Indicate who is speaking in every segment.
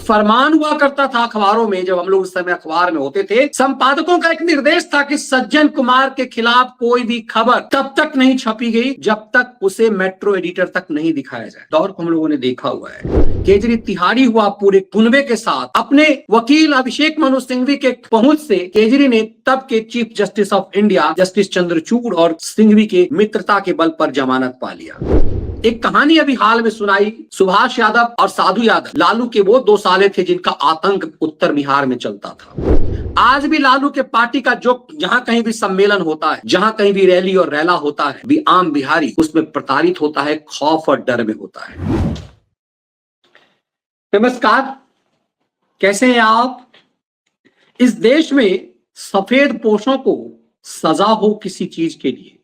Speaker 1: फरमान हुआ करता था अखबारों में, जब हम लोग उस समय अखबार में होते थे, संपादकों का एक निर्देश था कि सज्जन कुमार के खिलाफ कोई भी खबर तब तक नहीं छपी गई जब तक उसे मेट्रो एडिटर तक नहीं दिखाया जाए। दौर को हम लोगों ने देखा हुआ है। केजरी तिहाड़ी हुआ पूरे कुनबे के साथ अपने वकील अभिषेक मनु सिंघवी के पहुंच से केजरी ने तब के chief justice of India justice Chandrachud और सिंघवी के मित्रता के बल पर जमानत पा लिया। एक कहानी अभी हाल में सुनाई, सुभाष यादव और साधु यादव, लालू के वो दो साले थे जिनका आतंक उत्तर बिहार में चलता था। आज भी लालू के पार्टी का जो जहां कहीं भी सम्मेलन होता है, जहां कहीं भी रैली और रैला होता है, भी आम बिहारी उसमें प्रताड़ित होता है, खौफ और डर में होता है। नमस्कार, कैसे हैं आप? इस देश में सफेद पोशों को सजा हो किसी चीज के लिए,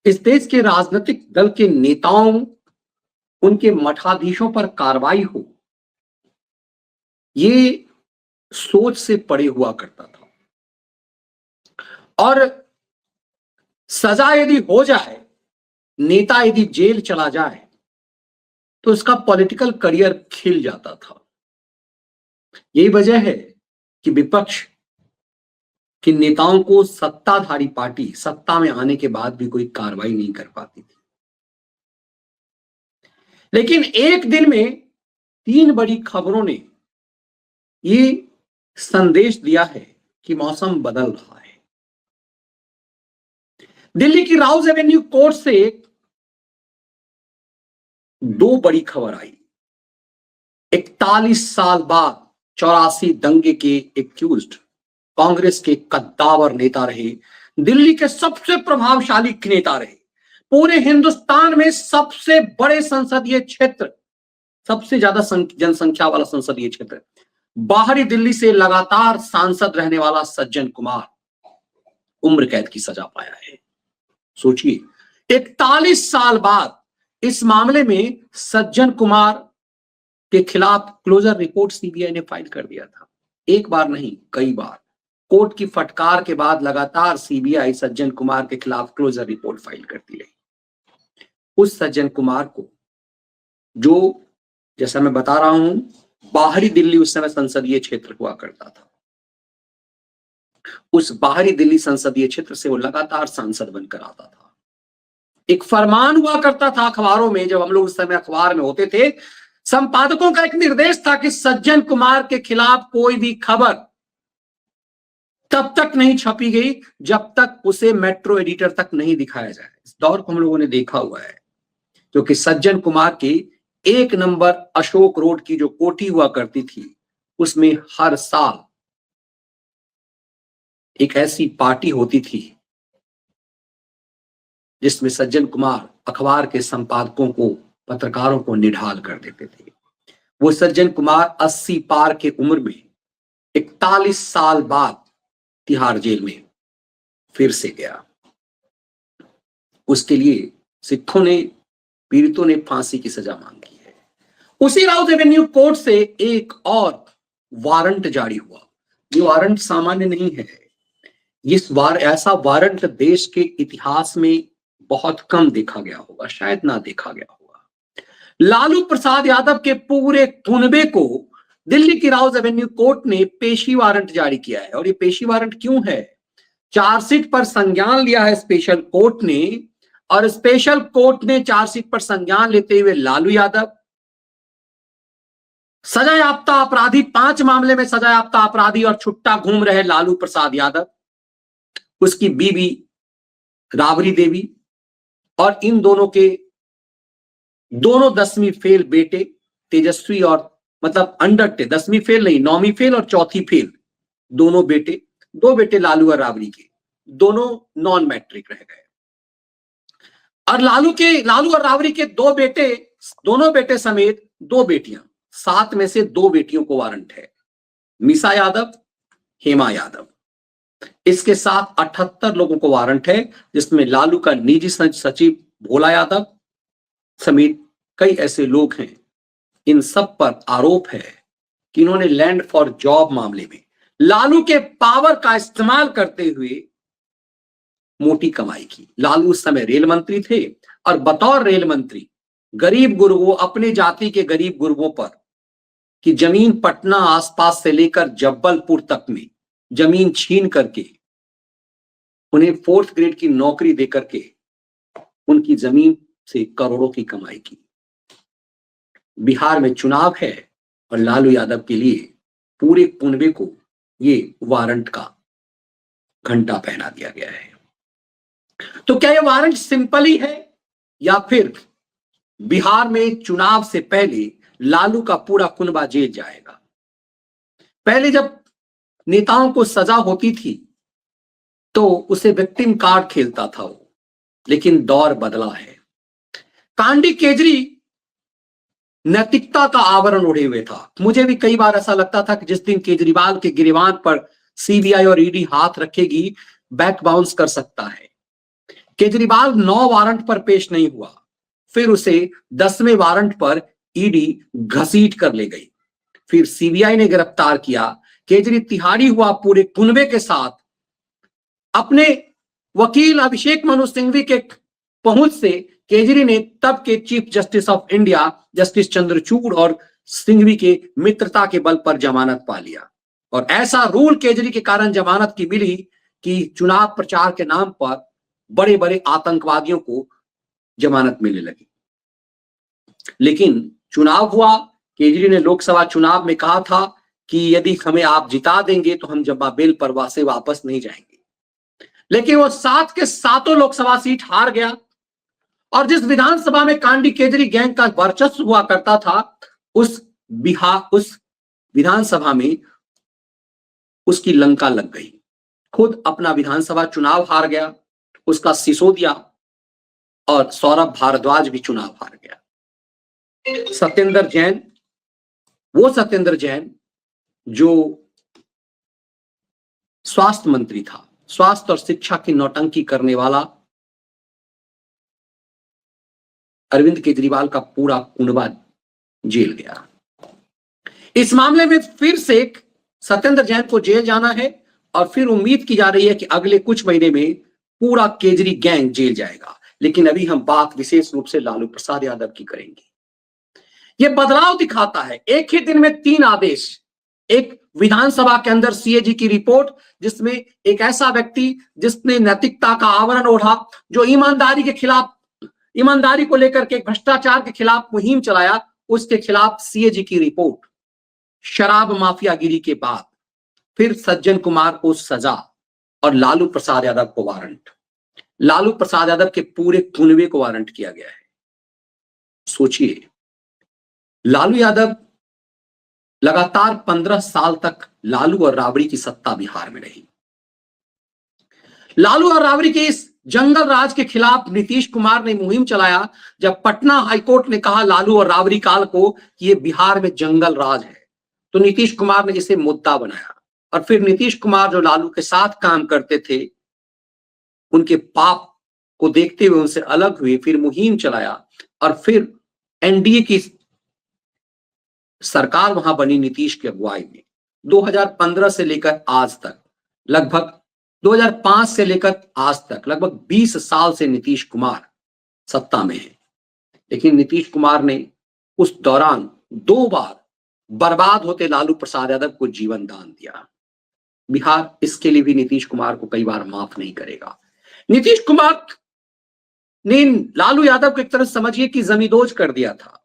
Speaker 1: इस देश के राजनीतिक दल के नेताओं, उनके मठाधीशों पर कार्रवाई हो, ये सोच से परे हुआ करता था। और सजा यदि हो जाए, नेता यदि जेल चला जाए, तो उसका पॉलिटिकल करियर खिल जाता था। यही वजह है कि विपक्ष कि नेताओं को सत्ताधारी पार्टी सत्ता में आने के बाद भी कोई कार्रवाई नहीं कर पाती थी। लेकिन एक दिन में 3 बड़ी खबरों ने ये संदेश दिया है कि मौसम बदल रहा है। दिल्ली की राउज एवेन्यू कोर्ट से 2 बड़ी खबर आई। 41 साल बाद 84 दंगे के एक्यूज्ड कांग्रेस के कद्दावर नेता रहे, दिल्ली के सबसे प्रभावशाली नेता रहे, पूरे हिंदुस्तान में सबसे बड़े संसदीय क्षेत्र, सबसे ज्यादा जनसंख्या वाला संसदीय क्षेत्र, बाहरी दिल्ली से लगातार सांसद रहने वाला सज्जन कुमार उम्र कैद की सजा पाया है। सोचिए, 41 साल बाद इस मामले में सज्जन कुमार के खिलाफ क्लोजर रिपोर्ट सीबीआई ने फाइल कर दिया था। एक बार नहीं, कई बार कोर्ट की फटकार के बाद लगातार सीबीआई सज्जन कुमार के खिलाफ क्लोजर रिपोर्ट फाइल करती रही। उस सज्जन कुमार को, जो जैसा मैं बता रहा हूं, बाहरी दिल्ली उस समय संसदीय क्षेत्र हुआ करता था, उस बाहरी दिल्ली संसदीय क्षेत्र से वो लगातार सांसद बनकर आता था। एक फरमान हुआ करता था अखबारों में, जब हम लोग उस समय अखबार में होते थे, संपादकों का एक निर्देश था कि सज्जन कुमार के खिलाफ कोई भी खबर तब तक नहीं छपी गई जब तक उसे मेट्रो एडिटर तक नहीं दिखाया जाए। इस दौर को हम लोगों ने देखा हुआ है, क्योंकि सज्जन कुमार की 1 नंबर अशोक रोड की जो कोठी हुआ करती थी, उसमें हर साल एक ऐसी पार्टी होती थी जिसमें सज्जन कुमार अखबार के संपादकों को, पत्रकारों को निढाल कर देते थे। वो सज्जन कुमार 80 पार के उम्र में 41 साल बाद तिहाड़ जेल में फिर से गया। उसके लिए सिखों ने, पीड़ितों ने फांसी की सजा मांगी है। उसी राउज एवेन्यू कोर्ट से एक और वारंट जारी हुआ। ये वारंट सामान्य नहीं है। ऐसा वारंट देश के इतिहास में बहुत कम देखा गया होगा, शायद ना देखा गया होगा। लालू प्रसाद यादव के पूरे कुनबे को दिल्ली की राउज एवेन्यू कोर्ट ने पेशी वारंट जारी किया है। और ये पेशी वारंट क्यों है? चार्जशीट पर संज्ञान लिया है स्पेशल कोर्ट ने, और स्पेशल कोर्ट ने चार्जशीट पर संज्ञान लेते हुए लालू यादव, सजायाफ्ता अपराधी, 5 मामले में सजायाफ्ता अपराधी और छुट्टा घूम रहे लालू प्रसाद यादव, उसकी बीवी राबड़ी देवी, और इन दोनों के दोनों 10वीं फेल बेटे तेजस्वी, और मतलब अंडर 10वीं फेल नहीं, 9वीं फेल और 4थी फेल, दोनों बेटे, 2 बेटे लालू और राबड़ी के, दोनों नॉन मैट्रिक रह गए। और लालू और राबड़ी के 2 बेटे, दोनों बेटे समेत 2 बेटियां, 7 में से 2 बेटियों को वारंट है, मीसा यादव, हेमा यादव। इसके साथ 78 लोगों को वारंट है, जिसमें लालू का निजी सचिव भोला यादव समेत कई ऐसे लोग हैं। इन सब पर आरोप है कि इन्होंने लैंड फॉर जॉब मामले में लालू के पावर का इस्तेमाल करते हुए मोटी कमाई की। लालू उस समय रेल मंत्री थे, और बतौर रेल मंत्री गरीब गुरबों, अपने जाति के गरीब गुरबों पर कि जमीन पटना आसपास से लेकर जब्बलपुर तक में जमीन छीन करके उन्हें 4th ग्रेड की नौकरी देकर के उनकी जमीन से करोड़ों की कमाई की। बिहार में चुनाव है और लालू यादव के लिए पूरे कुनबे को ये वारंट का घंटा पहना दिया गया है। तो क्या ये वारंट सिंपल ही है या फिर बिहार में चुनाव से पहले लालू का पूरा कुनबा जेल जाएगा? पहले जब नेताओं को सजा होती थी तो उसे विक्टिम कार्ड खेलता था वो, लेकिन दौर बदला है। कांडी केजरी नैतिकता का आवरण ओढ़े हुए था। मुझे भी कई बार ऐसा लगता था कि जिस दिन केजरीवाल के गिरेबान पर सीबीआई और ईडी हाथ रखेगी, बैक बाउंस कर सकता है। केजरीवाल 9 वारंट पर पेश नहीं हुआ, फिर उसे 10वें वारंट पर ईडी घसीट कर ले गई, फिर सीबीआई ने गिरफ्तार किया। केजरी तिहाड़ी हुआ पूरे कुनबे के साथ। अपने वकील अभिषेक मनु सिंघवी के पहुंच से केजरी ने तब के chief justice of India justice Chandrachud और सिंघवी के मित्रता के बल पर जमानत पा लिया। और ऐसा रूल केजरी के कारण जमानत की मिली कि चुनाव प्रचार के नाम पर बड़े बड़े आतंकवादियों को जमानत मिलने लगी। लेकिन चुनाव हुआ, केजरी ने लोकसभा चुनाव में कहा था कि यदि हमें आप जिता देंगे तो हम जमा बेल पर से वापस नहीं जाएंगे। लेकिन वो 7 के 7 लोकसभा सीट हार गया और जिस विधानसभा में कांडी केजरी गैंग का वर्चस्व हुआ करता था, उस विधानसभा में उसकी लंका लग गई। खुद अपना विधानसभा चुनाव हार गया, उसका सिसोदिया और सौरभ भारद्वाज भी चुनाव हार गया। सत्येंद्र जैन, वो सत्येंद्र जैन जो स्वास्थ्य मंत्री था, स्वास्थ्य और शिक्षा की नौटंकी करने वाला अरविंद केजरीवाल का पूरा कुनबा जेल गया। इस मामले में फिर से सत्येंद्र जैन को जेल जाना है और फिर उम्मीद की जा रही है कि अगले कुछ महीने में पूरा केजरी गैंग जेल जाएगा। लेकिन अभी हम बात विशेष रूप से लालू प्रसाद यादव की करेंगे। यह बदलाव दिखाता है, एक ही दिन में 3 आदेश। एक विधानसभा के अंदर सीएजी की रिपोर्ट, जिसमें एक ऐसा व्यक्ति जिसने नैतिकता का आवरण ओढ़ा, जो ईमानदारी के खिलाफ, ईमानदारी को लेकर के भ्रष्टाचार के खिलाफ मुहिम चलाया, उसके खिलाफ सीएजी की रिपोर्ट। शराब माफियागिरी के बाद फिर सज्जन कुमार को सजा और लालू प्रसाद यादव को वारंट। लालू प्रसाद यादव के पूरे कुनबे को वारंट किया गया है। सोचिए, लालू यादव लगातार 15 साल तक लालू और राबड़ी की सत्ता बिहार में रही। लालू और राबड़ी के इस जंगल राज के खिलाफ नीतीश कुमार ने मुहिम चलाया। जब पटना हाईकोर्ट ने कहा लालू और राबड़ी काल को कि ये बिहार में जंगल राज है, तो नीतीश कुमार ने इसे मुद्दा बनाया। और फिर नीतीश कुमार जो लालू के साथ काम करते थे, उनके पाप को देखते हुए उनसे अलग हुए, फिर मुहिम चलाया और फिर एनडीए की सरकार वहां बनी नीतीश की अगुवाई में। 2015 से लेकर आज तक, लगभग 2005 से लेकर आज तक लगभग 20 साल से नीतीश कुमार सत्ता में है। लेकिन नीतीश कुमार ने उस दौरान 2 बार बर्बाद होते लालू प्रसाद यादव को जीवन दान दिया। बिहार इसके लिए भी नीतीश कुमार को कई बार माफ नहीं करेगा। नीतीश कुमार ने लालू यादव को एक तरह समझिए कि जमींदोज कर दिया था।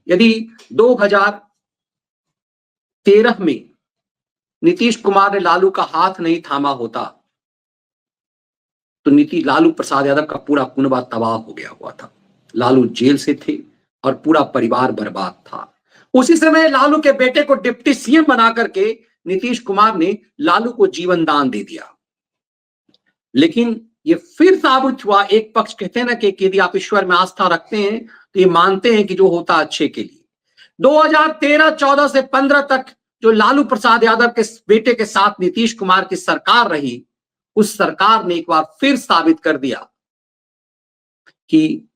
Speaker 1: यदि 2013 में नीतीश कुमार ने लालू का हाथ नहीं थामा होता तो लालू प्रसाद यादव का पूरा कुनबा तबाह हो गया हुआ था। लालू जेल से थे और पूरा परिवार बर्बाद था। उसी समय लालू के बेटे को डिप्टी सीएम बना करके नीतीश कुमार ने लालू को जीवन दान दे दिया। लेकिन ये फिर साबित हुआ, एक पक्ष कहते हैं ना कि यदि आप ईश्वर में आस्था रखते हैं तो ये मानते हैं कि जो होता अच्छे के लिए। 2013-14 से 15 तक जो लालू प्रसाद यादव के बेटे के साथ नीतीश कुमार की सरकार रही, उस सरकार ने एक बार फिर साबित कर दिया कि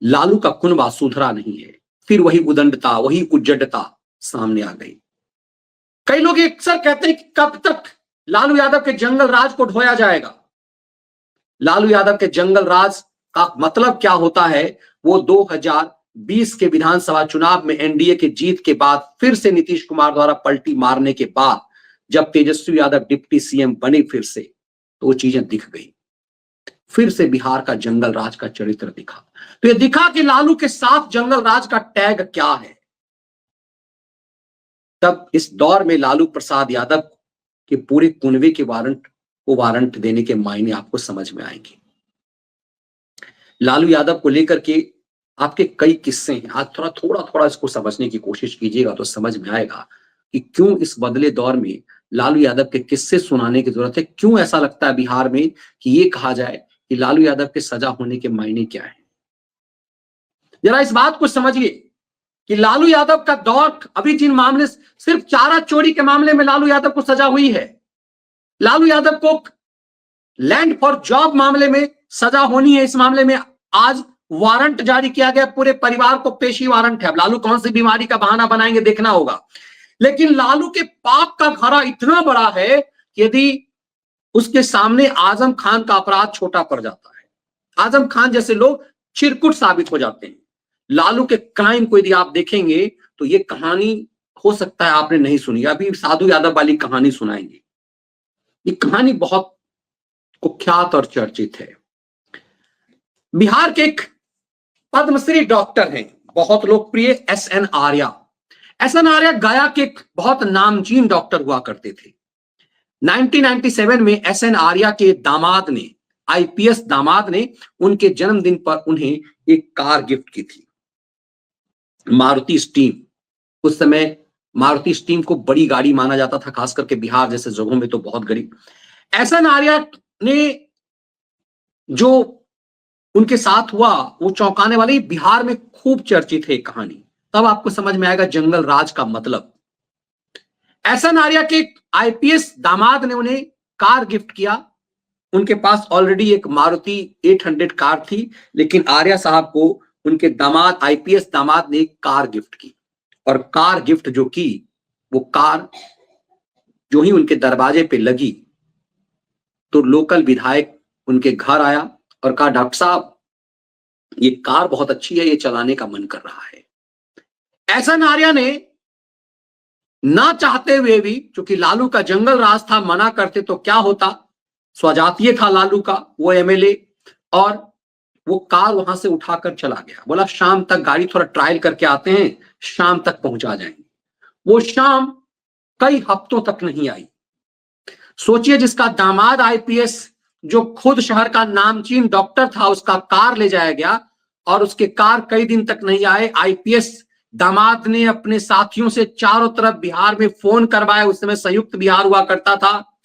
Speaker 1: लालू का कुनबा सुधरा नहीं है। फिर वही उदंडता, वही उज्जडता सामने आ गई। कई लोग अक्सर कहते हैं कि कब तक लालू यादव के जंगल राज को ढोया जाएगा। लालू यादव के जंगल राज का मतलब क्या होता है, वो 2020 के विधानसभा चुनाव में एनडीए के जीत के बाद फिर से नीतीश कुमार द्वारा पलटी मारने के बाद जब तेजस्वी यादव डिप्टी सीएम बने फिर से, तो वो चीजें दिख गई। फिर से बिहार का जंगल राज का चरित्र दिखा। तो ये दिखा कि लालू के साथ जंगल राज का टैग क्या है। तब इस दौर में लालू प्रसाद यादव के पूरे कुनबे के वारंट देने के मायने आपको समझ में आएंगे। लालू यादव को लेकर के आपके कई किस्से हैं। आज थोड़ा इसको समझने की कोशिश कीजिएगा तो समझ में आएगा कि क्यों इस बदले दौर में लालू यादव के किस्से सुनाने की जरूरत है। क्यों ऐसा लगता है बिहार में कि ये कहा जाए कि लालू यादव के सजा होने के मायने क्या है। जरा इस बात को समझिए कि लालू यादव का दौर, अभी जिन मामले, सिर्फ चारा चोरी के मामले में लालू यादव को सजा हुई है। लालू यादव को लैंड फॉर जॉब मामले में सजा होनी है। इस मामले में आज वारंट जारी किया गया, पूरे परिवार को पेशी वारंट है। अब लालू कौन सी बीमारी का बहाना बनाएंगे देखना होगा। लेकिन लालू के पाप का घड़ा इतना बड़ा है कि यदि उसके सामने आजम खान का अपराध छोटा पड़ जाता है, आजम खान जैसे लोग चिरकुट साबित हो जाते हैं। लालू के क्राइम को यदि आप देखेंगे तो ये कहानी हो सकता है आपने नहीं सुनी। अभी साधु यादव वाली कहानी सुनाएंगे। ये कहानी बहुत कुख्यात और चर्चित है। बिहार के एक पद्मश्री डॉक्टर हैं, बहुत लोकप्रिय, एस.एन. आर्या। एस.एन. आर्या गया के एक बहुत नामचीन डॉक्टर हुआ करते थे। 1997 में एस.एन. आर्या के दामाद ने, आईपीएस दामाद ने, उनके जन्मदिन पर उन्हें एक कार गिफ्ट की थी, मारुति स्टीम। उस समय मारुति स्टीम को बड़ी गाड़ी माना जाता था, खास करके बिहार जैसे जगहों में तो बहुत गरीब। एस.एन. आर्या ने जो उनके साथ हुआ वो चौंकाने वाली, बिहार में खूब चर्चित है कहानी। तब आपको समझ में आएगा जंगल राज का मतलब। एस.एन. आर्या के आईपीएस दामाद ने उन्हें कार गिफ्ट किया। उनके पास ऑलरेडी एक मारुति 800 कार थी, लेकिन आर्या साहब को उनके दामाद, आईपीएस दामाद ने कार गिफ्ट की। और कार गिफ्ट जो की, वो कार जो ही उनके दरवाजे पे लगी तो लोकल विधायक उनके घर आया और कहा, डॉक्टर साहब ये कार बहुत अच्छी है, ये चलाने का मन कर रहा है। एस.एन. आर्या ने ना चाहते हुए भी, क्योंकि लालू का जंगल राज था, मना करते तो क्या होता, स्वजातीय था लालू का वो एमएलए, और वो कार वहां से उठाकर चला गया। बोला शाम तक गाड़ी थोड़ा ट्रायल करके आते हैं, शाम तक पहुंचा जाएंगे। वो शाम कई हफ्तों तक नहीं आई। सोचिए, जिसका दामाद आईपीएस, जो खुद शहर का नामचीन डॉक्टर था, उसका कार ले जाया गया और उसके कार कई दिन तक नहीं आए। आईपीएस दामाद ने अपने साथियों से चारों तरफ बिहार में फोन करवाया। उस समय संयुक्त बिहार हुआ करता था,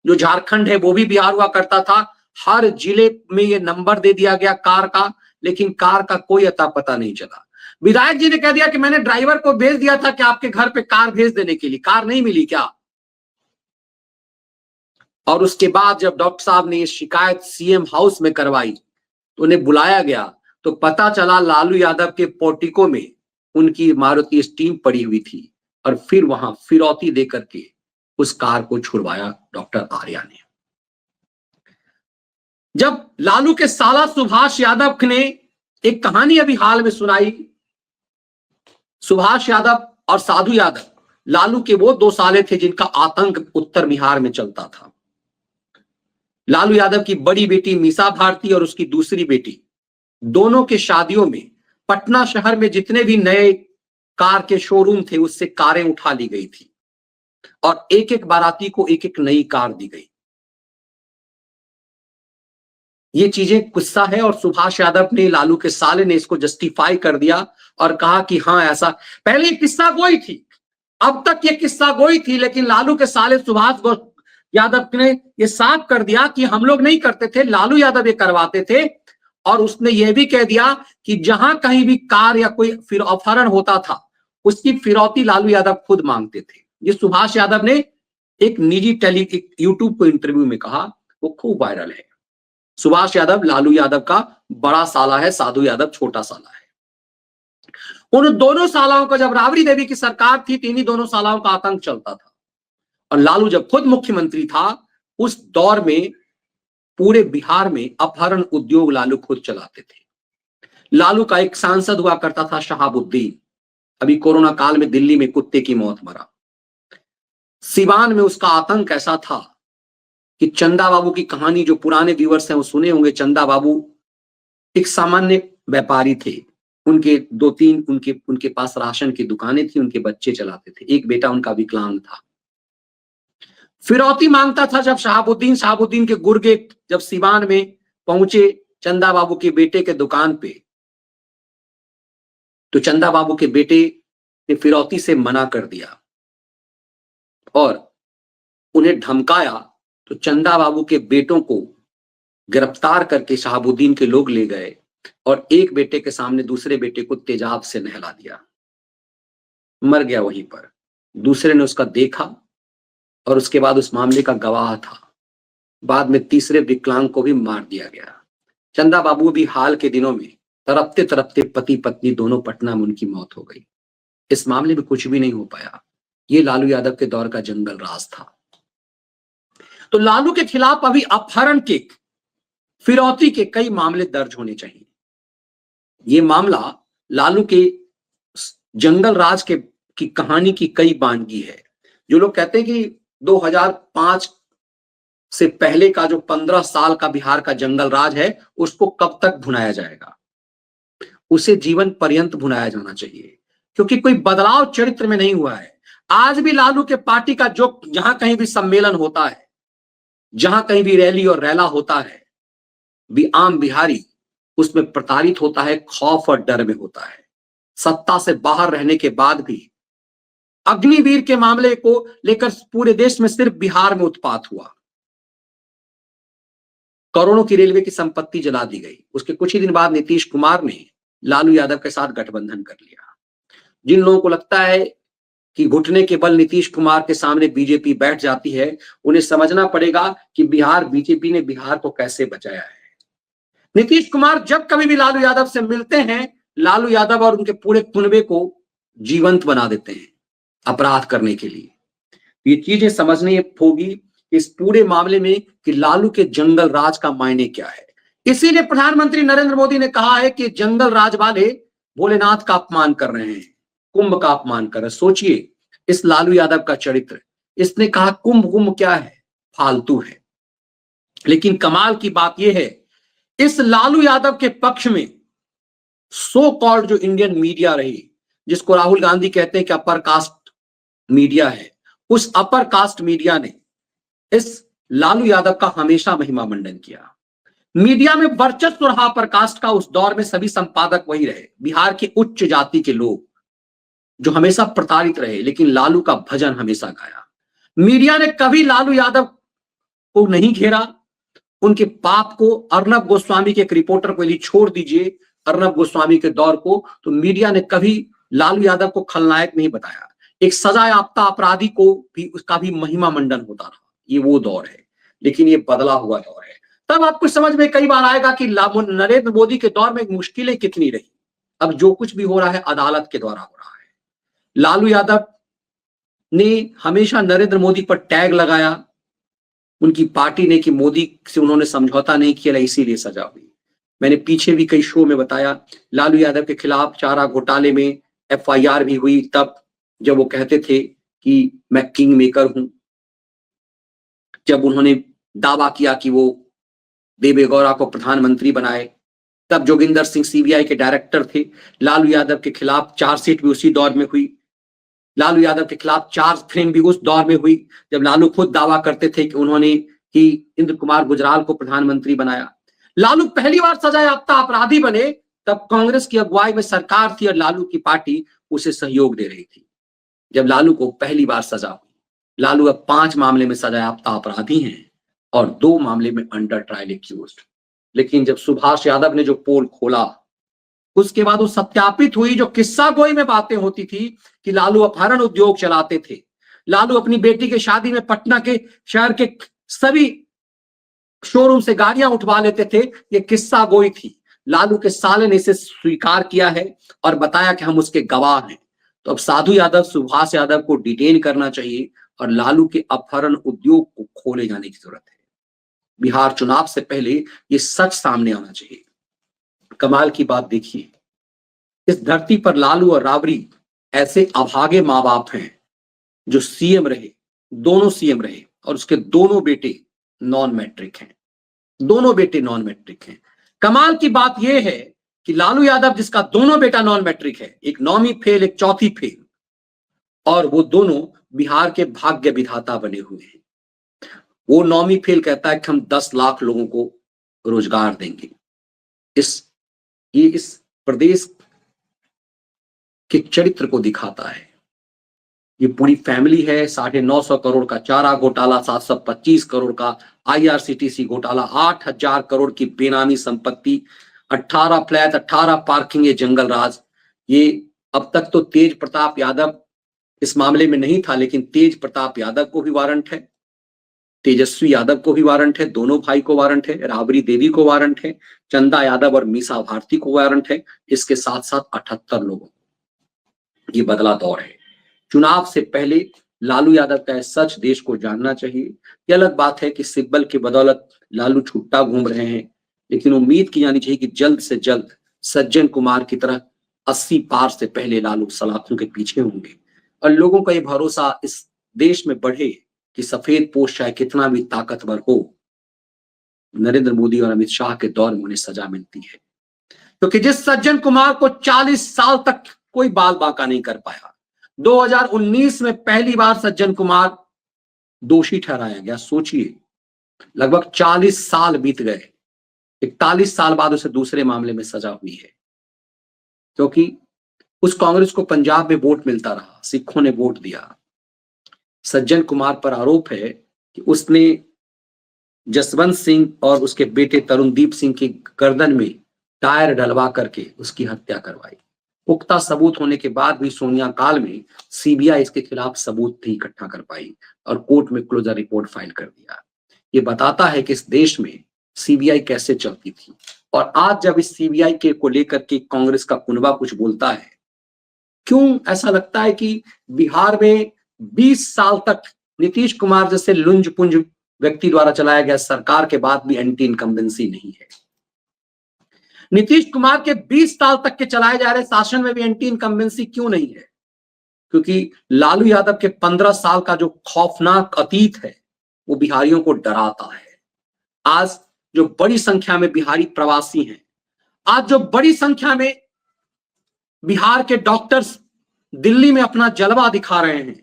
Speaker 1: जो झारखंड है वो भी बिहार हुआ करता था। हर जिले में ये नंबर दे दिया गया कार का, लेकिन कार का कोई अता पता नहीं चला। विधायक जी ने कह दिया कि मैंने ड्राइवर को भेज दिया था कि आपके घर पे कार भेज देने के लिए, कार नहीं मिली क्या। और उसके बाद जब डॉक्टर साहब ने ये शिकायत सीएम हाउस में करवाई तो उन्हें बुलाया गया, तो पता चला लालू यादव के पोर्टिको में उनकी मारुति स्टीम पड़ी हुई थी। और फिर वहां फिरौती देकर के उस कार को छुड़वाया डॉक्टर आर्या ने। जब लालू के साला सुभाष यादव ने एक कहानी अभी हाल में सुनाई, सुभाष यादव और साधु यादव लालू के वो दो साले थे जिनका आतंक उत्तर बिहार में चलता था। लालू यादव की बड़ी बेटी मीसा भारती और उसकी दूसरी बेटी, दोनों के शादियों में पटना शहर में जितने भी नए कार के शोरूम थे उससे कारें उठा ली गई थी और एक एक बाराती को एक एक नई कार दी गई। ये चीजें गुस्सा है और सुभाष यादव ने, लालू के साले ने इसको जस्टिफाई कर दिया और कहा कि हाँ ऐसा, पहले ये किस्सा गोई थी, अब तक ये किस्सा गोई थी, लेकिन लालू के साले सुभाष यादव ने ये साफ कर दिया कि हम लोग नहीं करते थे, लालू यादव ये करवाते थे। और उसने ये भी कह दिया कि जहां कहीं भी कार या कोई फिर अपहरण होता था उसकी फिरौती लालू यादव खुद मांगते थे। ये सुभाष यादव ने एक निजी यूट्यूब को इंटरव्यू में कहा, वो खूब वायरल है। सुभाष यादव लालू यादव का बड़ा साला है, साधु यादव छोटा साला है। उन दोनों सालाओं का, जब राबड़ी देवी की सरकार थी, इन्हीं दोनों सालाओं का आतंक चलता था। और लालू जब खुद मुख्यमंत्री था उस दौर में पूरे बिहार में अपहरण उद्योग लालू खुद चलाते थे। लालू का एक सांसद हुआ करता था शहाबुद्दीन, अभी कोरोना काल में दिल्ली में कुत्ते की मौत मरा। सिवान में उसका आतंक ऐसा था कि चंदा बाबू की कहानी, जो पुराने व्यूअर्स हैं वो सुने होंगे, चंदा बाबू एक सामान्य व्यापारी थे। उनके दो तीन उनके पास राशन की दुकानें थी, उनके बच्चे चलाते थे, एक बेटा उनका विकलांग था। फिरौती मांगता था जब शहाबुद्दीन के गुर्गे जब सिवान में पहुंचे चंदा बाबू के बेटे के दुकान पे, तो चंदा बाबू के बेटे ने फिरौती से मना कर दिया और उन्हें धमकाया। तो चंदा बाबू के बेटों को गिरफ्तार करके शहाबुद्दीन के लोग ले गए और एक बेटे के सामने दूसरे बेटे को तेजाब से नहला दिया, मर गया वहीं पर। दूसरे ने उसका देखा और उसके बाद उस मामले का गवाह था। बाद में तीसरे विकलांग को भी मार दिया गया। चंदा बाबू भी हाल के दिनों में तरपते तरपते पति पत्नी दोनों पटना में उनकी मौत हो गई। इस मामले में कुछ भी नहीं हो पाया। ये लालू यादव के दौर का जंगल राज था। तो लालू के खिलाफ अभी अपहरण के, फिरौती के कई मामले दर्ज होने चाहिए। ये मामला लालू के जंगल राज के की कहानी की कई बानगी है। जो लोग कहते हैं कि 2005 से पहले का जो 15 साल का बिहार का जंगल राज है, उसको कब तक भुनाया जाएगा, उसे जीवन पर्यंत भुनाया जाना चाहिए, क्योंकि कोई बदलाव चरित्र में नहीं हुआ है। आज भी लालू के पार्टी का जो जहां कहीं भी सम्मेलन होता है, जहां कहीं भी रैली और रैला होता है, भी आम बिहारी उसमें प्रताड़ित होता है, खौफ और डर में होता है। सत्ता से बाहर रहने के बाद भी अग्निवीर के मामले को लेकर पूरे देश में सिर्फ बिहार में उत्पात हुआ। करोड़ों की रेलवे की संपत्ति जला दी गई। उसके कुछ ही दिन बाद नीतीश कुमार ने लालू यादव के साथ गठबंधन कर लिया। जिन लोगों को लगता है कि घुटने के बल नीतीश कुमार के सामने बीजेपी बैठ जाती है, उन्हें समझना पड़ेगा कि बिहार बीजेपी ने बिहार को कैसे बचाया है। नीतीश कुमार जब कभी भी लालू यादव से मिलते हैं, लालू यादव और उनके पूरे कुनबे को जीवंत बना देते हैं अपराध करने के लिए। ये चीजें समझनी होगी इस पूरे मामले में कि लालू के जंगल राज का मायने क्या है। इसीलिए प्रधानमंत्री नरेंद्र मोदी ने कहा है कि जंगल राज वाले भोलेनाथ का अपमान कर रहे हैं, कुंभ का अपमान कर रहे हैं। सोचिए इस लालू यादव का चरित्र। इसने कहा कुंभ क्या है, फालतू है। लेकिन कमाल की बात यह है, इस लालू यादव के पक्ष में सो कॉल्ड जो इंडियन मीडिया रही, जिसको राहुल गांधी कहते हैं कि अपर कास्ट मीडिया है, उस अपर कास्ट मीडिया ने इस लालू यादव का हमेशा महिमा मंडन किया। मीडिया में वर्चस्व रहा अपर कास्ट का। उस दौर में सभी संपादक वही रहे, बिहार की उच्च जाति के लोग जो हमेशा प्रताड़ित रहे, लेकिन लालू का भजन हमेशा गाया। मीडिया ने कभी लालू यादव को नहीं घेरा। उनके पाप को अर्नब गोस्वामी के एक रिपोर्टर को यदि छोड़ दीजिए, अर्नब गोस्वामी के दौर को, तो मीडिया ने कभी लालू यादव को खलनायक नहीं बताया। एक सजा याफ्ता अपराधी को भी उसका भी महिमा मंडन होता रहा। ये वो दौर है, लेकिन ये बदला हुआ दौर है। तब आपको समझ में कई बार आएगा कि नरेंद्र मोदी के दौर में मुश्किलें कितनी रही। अब जो कुछ भी हो रहा है अदालत के द्वारा हो रहा है। लालू यादव ने हमेशा नरेंद्र मोदी पर टैग लगाया, उनकी पार्टी ने, कि मोदी से उन्होंने समझौता नहीं किया, इसीलिए सजा हुई। मैंने पीछे भी कई शो में बताया, लालू यादव के खिलाफ चारा घोटाले में FIR भी हुई तब जब वो कहते थे कि मैं किंग मेकर हूं। जब उन्होंने दावा किया कि वो देवेगौड़ा को प्रधानमंत्री बनाए, तब जोगिंदर सिंह CBI के डायरेक्टर थे। लालू यादव के खिलाफ चार्जशीट भी उसी दौर में हुई। लालू यादव के खिलाफ चार्ज फ्रेम भी उस दौर में हुई जब लालू खुद दावा करते थे कि उन्होंने ही इंद्र कुमार गुजराल को प्रधानमंत्री बनाया। लालू पहली बार सजा याफ्ता अपराधी बने तब कांग्रेस की अगुवाई में सरकार थी और लालू की पार्टी उसे सहयोग दे रही थी। जब लालू को पहली बार सजा हुई, लालू अब 5 मामले में सजा याफ्ता अपराधी हैं और 2 मामले में अंडर ट्रायल एक्यूज्ड। लेकिन जब सुभाष यादव ने जो पोल खोला, उसके बाद वो सत्यापित हुई जो किस्सा गोई में बातें होती थी कि लालू अपहरण उद्योग चलाते थे, लालू अपनी बेटी के शादी में पटना के शहर के सभी शोरूम से गाड़ियां उठवा लेते थे। ये किस्सा गोई थी। लालू के साले ने इसे स्वीकार किया है और बताया कि हम उसके गवाह हैं। तो अब साधु यादव, सुभाष यादव को डिटेन करना चाहिए और लालू के अपहरण उद्योग को खोले जाने की जरूरत है। बिहार चुनाव से पहले ये सच सामने आना चाहिए। कमाल की बात देखिए, इस धरती पर लालू और राबड़ी ऐसे अभागे माँ बाप हैं जो सीएम रहे, दोनों सीएम रहे, और उसके दोनों बेटे नॉन मैट्रिक हैं, दोनों बेटे नॉन मैट्रिक हैं। कमाल की बात यह है कि लालू यादव जिसका दोनों बेटा नॉन मैट्रिक है, एक 9वीं फेल एक 4थी फेल, और वो दोनों बिहार के भाग्य विधाता बने हुए हैं। वो 9वीं फेल कहता है कि हम 10 लाख लोगों को रोजगार देंगे। ये इस प्रदेश के चरित्र को दिखाता है। ये पूरी फैमिली है, 950 करोड़ का चारा घोटाला, 725 करोड़ का IRCTC घोटाला, 8000 करोड़ की बेनामी संपत्ति, 18 फ्लैट, 18 पार्किंग, ये जंगल राज। ये अब तक तो तेज प्रताप यादव इस मामले में नहीं था, लेकिन तेज प्रताप यादव को भी वारंट है, तेजस्वी यादव को भी वारंट है, दोनों भाई को वारंट है, राबड़ी देवी को वारंट है, चंदा यादव और मीसा भारती को वारंट है, इसके साथ साथ 78 लोगों। ये बदला दौर है। चुनाव से पहले लालू यादव का सच देश को जानना चाहिए। ये अलग बात है कि सिब्बल की बदौलत लालू छुट्टा घूम रहे हैं, लेकिन उम्मीद की जानी चाहिए कि जल्द से जल्द सज्जन कुमार की तरह 80 पार से पहले लालू सलाखों के पीछे होंगे और लोगों का ये भरोसा इस देश में बढ़े कि सफेद पोश चाहे कितना भी ताकतवर हो, नरेंद्र मोदी और अमित शाह के दौर में उन्हें सजा मिलती है। क्योंकि जिस सज्जन कुमार को 40 साल तक कोई बाल बांका नहीं कर पाया, 2019 में पहली बार सज्जन कुमार दोषी ठहराया गया। सोचिए, लगभग 40 साल बीत गए, 41 साल बाद उसे दूसरे मामले में सजा हुई है, क्योंकि उस कांग्रेस को पंजाब में वोट मिलता रहा, सिखों ने वोट दिया। सज्जन कुमार पर आरोप है कि उसने जसवंत सिंह और उसके बेटे तरुणदीप सिंह की गर्दन में टायर डलवा करके उसकी हत्या करवाई। पुख्ता सबूत होने के बाद भी सोनिया काल में सीबीआई इसके खिलाफ सबूत नहीं इकट्ठा कर पाई और कोर्ट में क्लोजर रिपोर्ट फाइल कर दिया। ये बताता है कि इस देश में सीबीआई कैसे चलती थी। और आज जब इस सीबीआई के को लेकर के कांग्रेस का कुनबा कुछ बोलता है, क्यों ऐसा लगता है कि बिहार में 20 साल तक नीतीश कुमार जैसे लुंज पुंज व्यक्ति द्वारा चलाया गया सरकार के बाद भी एंटी इनकम्बेंसी नहीं है। नीतीश कुमार के 20 साल तक के चलाए जा रहे शासन में भी एंटी इनकम्बेंसी क्यों नहीं है? क्योंकि लालू यादव के 15 साल का जो खौफनाक अतीत है वो बिहारियों को डराता है। आज जो बड़ी संख्या में बिहारी प्रवासी हैं, आज जो बड़ी संख्या में बिहार के डॉक्टर्स दिल्ली में अपना जलवा दिखा रहे हैं,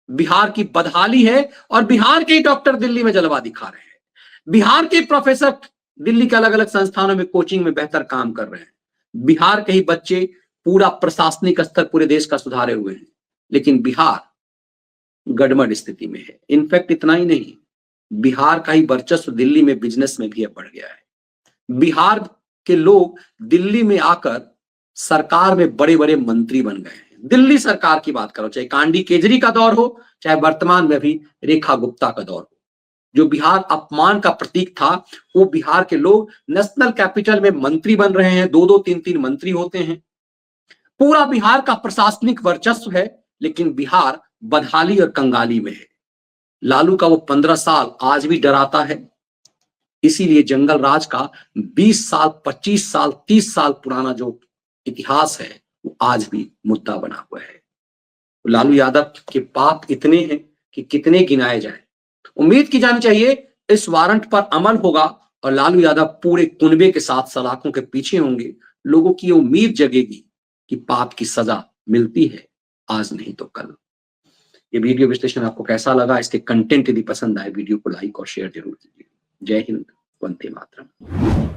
Speaker 1: बिहार की बदहाली है और बिहार के ही डॉक्टर दिल्ली में जलवा दिखा रहे हैं। बिहार के प्रोफेसर दिल्ली के अलग अलग संस्थानों में कोचिंग में बेहतर काम कर रहे हैं। बिहार के ही बच्चे पूरा प्रशासनिक स्तर पूरे देश का सुधारे हुए हैं, लेकिन बिहार गड़बड़ स्थिति में है। इनफैक्ट इतना ही नहीं, बिहार का ही वर्चस्व दिल्ली में बिजनेस में भी बढ़ गया है। बिहार के लोग दिल्ली में आकर सरकार में बड़े बड़े मंत्री बन गए हैं। दिल्ली सरकार की बात करो, चाहे कांडी केजरी का दौर हो, चाहे वर्तमान में भी रेखा गुप्ता का दौर हो, जो बिहार अपमान का प्रतीक था, वो बिहार के लोग नेशनल कैपिटल में मंत्री बन रहे हैं, 2-2, 3-3 मंत्री होते हैं। पूरा बिहार का प्रशासनिक वर्चस्व है, लेकिन बिहार बदहाली और कंगाली में है। लालू का वो 15 साल आज भी डराता है। इसीलिए जंगल राज का 20 साल, 25 साल, 30 साल पुराना जो इतिहास है वो आज भी मुद्दा बना हुआ है। लालू यादव के पाप इतने हैं कि कितने गिनाए जाए। उम्मीद की जानी चाहिए इस वारंट पर अमल होगा और लालू यादव पूरे कुनबे के साथ सलाखों के पीछे होंगे। लोगों की उम्मीद जगेगी कि पाप की सजा मिलती है, आज नहीं तो कल। ये वीडियो विश्लेषण आपको कैसा लगा? इसके कंटेंट यदि पसंद आए वीडियो को लाइक और शेयर जरूर कीजिए। जय हिंद, वंदे मातरम।